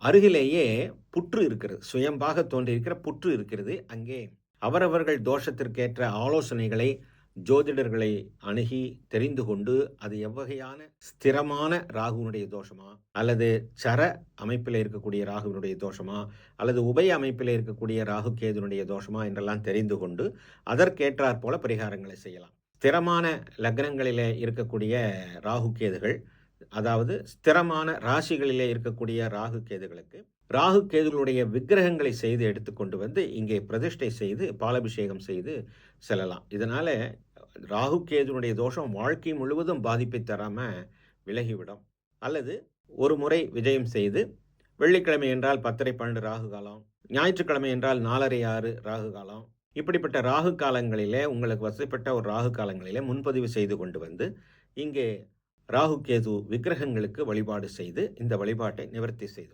அருகிலேயே புற்று இருக்கிறது. சுயம்பாக தோன்றியிருக்கிற புற்று இருக்கிறது. அங்கே அவரவர்கள் தோஷத்திற்கேற்ற ஆலோசனைகளை ஜோதிடர்களை அணுகி தெரிந்து கொண்டு, அது எவ்வகையான ஸ்திரமான ராகுவினுடைய தோஷமா? அல்லது சர அமைப்பிலே இருக்கக்கூடிய ராகுவினுடைய தோஷமா? அல்லது உபய அமைப்பிலே இருக்கக்கூடிய ராகு கேதுவினுடைய தோஷமா? என்றெல்லாம் தெரிந்து கொண்டு, அதற்கேற்றாற் போல பரிகாரங்களை செய்யலாம். ஸ்திரமான லக்னங்களிலே இருக்கக்கூடிய ராகு கேதுகள், அதாவது ஸ்திரமான ராசிகளிலே இருக்கக்கூடிய ராகு கேதுகளுக்கு, ராகு கேதுகளுடைய விக்கிரகங்களை செய்து எடுத்துக்கொண்டு வந்து இங்கே பிரதிஷ்டை செய்து பாலாபிஷேகம் செய்து செல்லலாம். இதனால ராகு கேதுனுடைய தோஷம் வாழ்க்கை முழுவதும் பாதிப்பை தராம விலகிவிடும். அல்லது ஒரு முறை விஜயம் செய்து, வெள்ளிக்கிழமை என்றால் 10:30, 12 ராகு காலம், ஞாயிற்றுக்கிழமை என்றால் 4:30, 6 ராகு காலம், இப்படிப்பட்ட ராகு காலங்களிலே உங்களுக்கு வசப்பட்ட ஒரு ராகு காலங்களிலே முன்பதிவு செய்து கொண்டு வந்து இங்கே ராகு கேது விக்கிரகங்களுக்கு வழிபாடு செய்து இந்த வழிபாட்டை நிவர்த்தி செய்து